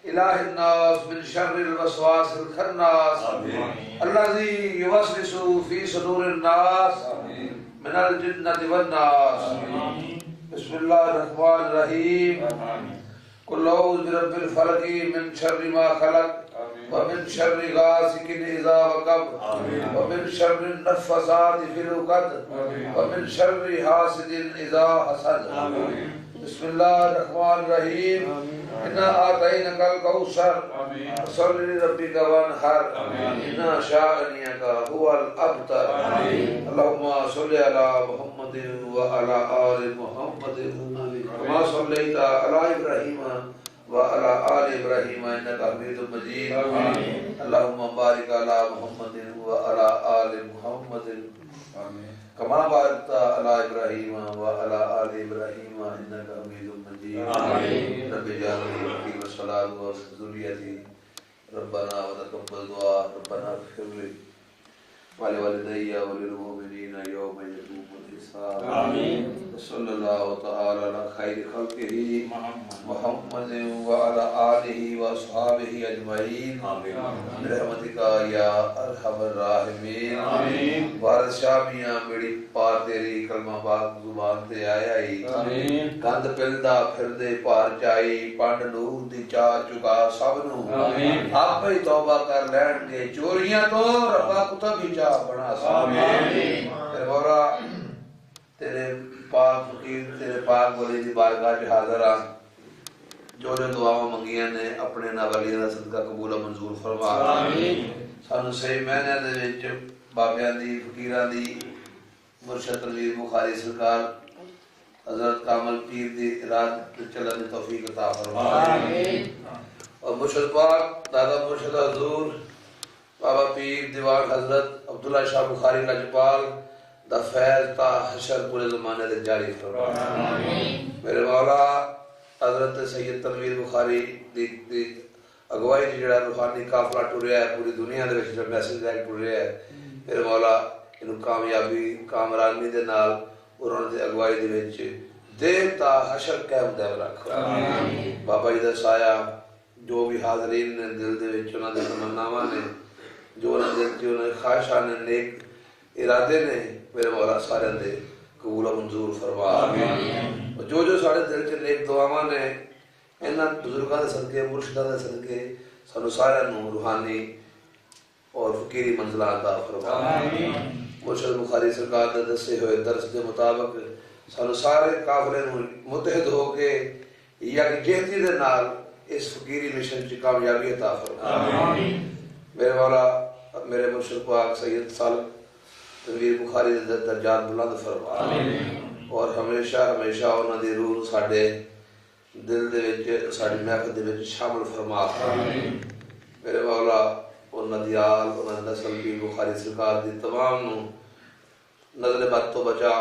إله الناس من شر الوسواس الخناس الذي يوسوس في صدور الناس من الجنة والناس. بسم الله الرحمن الرحيم. قل أعوذ برب الفلق من شر ما خلق ومن شر غاسق إذا وقب ومن شر النفاثات في العقد ومن شر حاسد إذا حسد. بسم الله الرحمن الرحيم. إنا أعطيناك الكوثر فصل لربك وانحر إن شانئك هو الأبتر. اللهم صل على محمد وعلى آل محمد كما صليت على إبراهيم وعلى آل إبراهيم إنك حميد مجيد. اللهم بارك على محمد وعلى آل محمد كما باركت على إبراهيم وعلى آل إبراهيم إنك حميد مجيد. رب اجعلني مقيم الصلاة وذريتي ربنا وتقبل دعاء. ربنا اغفر لي ولوالدي وللمؤمنين يوم يقوم الحساب. وصلى الله تعالى على خير خلقه محمد وعلى آله وأصحابه أجمعين برحمتك يا أرحم الراحمين. وارث شاہ میاں میری پار تیری کلمہ پاک زبان تے آیا ہی کند پلدا پھردے پار چائی پانڈ نور دی چاہ چکا سب نو آپ ہی توبہ کر لین گے چوریاں تو ربا کتا بھی چاہ بنا سب. تیرے مولا تیرے پاک فقیر تیرے پاک ولی دی بارگاہ چ حاضر ہاں. جو دعاواں منگیاں نے اپنے ناولیاں دا صدقہ قبول و منظور فرما. سانو صحیح معنی دے وچ بابیاں دی فقیراں دی مرشد تنویر بخاری سرکار حضرت کامل پیر دی رات چلن دی توفیق عطا فرما. اور مرشد پاک دادا مرشد حضور بابا پیر دیوان حضرت عبداللہ شاہ بخاری لجپال دا فیض تا حشر پورے زمانے دے جاری فرما. میرے مولا حضرت سید تنویر بخاری دی اگوائی جڑا روحانی قافلہ ٹریا ہے پوری دنیا دے وچ میسج لے ٹریا ہے. میرے مولا انہوں کامیابی کامرانی دے نال اور انہوں دے اگوائی دے وچ دیر تا حشر قائم دے رکھ. بابا جی دا سایہ جو بھی حاضرین نے دل دے وچ انہاں دے تمناواں نے جو انہاں دے خواہشاں نے نیک ارادے نے میرے مولا سارے دے قبول و منظور فرما. جو جو سارے دل چ نیک دعاواں نے انہاں بزرگاں دے صدقے مرشداں دے صدقے سانو سارے نوں روحانی اور فقیری منزلہ عطا فرما. مرشد بخاری سرکار دے دسے ہوئے درس دے مطابق سانو سارے قافلے نوں متحد ہو کے یکجہتی دے نال اس فقیری مشن چ کامیابی عطا فرما. میرے مولا میرے مرشد پاک سید سالک تنویر بخاری دے درجات بلند فرما. اور ہمیشہ ہمیشہ انہاں دی روح ساڈے دل دے وچ ساڈی محفل دے وچ شامل فرما. میرے مولا انہاں دی آل انہاں دی نسل بھی بخاری سرکار دی تمام نو نزل بد تو بچا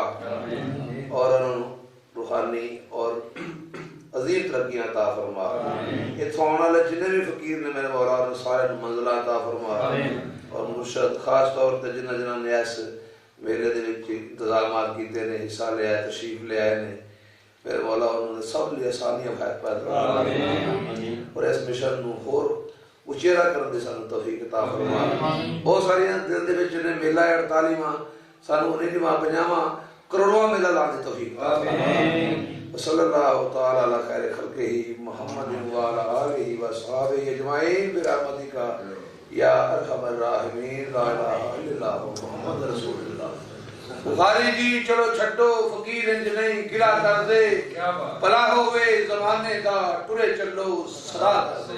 اور انہوں روحانی اور عظیم ترقیاں عطا فرما. اتھوں آنے والے جنہیں بھی فقیر نے میرے مولا سارے منزلہ عطا فرما. اور مرشد خاص طور تے جنہاں نے ایس میلے دے وچ انتظامات کیتے نے حصہ لے آئے تشریف لے آئے نے میرے مولا انہوں نے سب لیے آسانیاں پیدا فرما اور اس مشن نو ہور اچیرا کرن دی سانو توفیق عطا فرما. بہت ساری دل دے وچ نے میلہ 48واں سانو 19واں 50واں کروڑواں میلہ لانے دی توفیق عطا فرما. صلی اللہ تعالی علی خیر خلقہ محمد وعلی آلہ وصحبہ اجمعین برحمتک یا ارحم الراحمین. لا الہ الا اللہ محمد رسول اللہ. بخاری جی چلو چھڈو فقیر انج نہیں گلا کر دے بلا ہوئے زمانے دا ٹرے چلو صدا کر دے.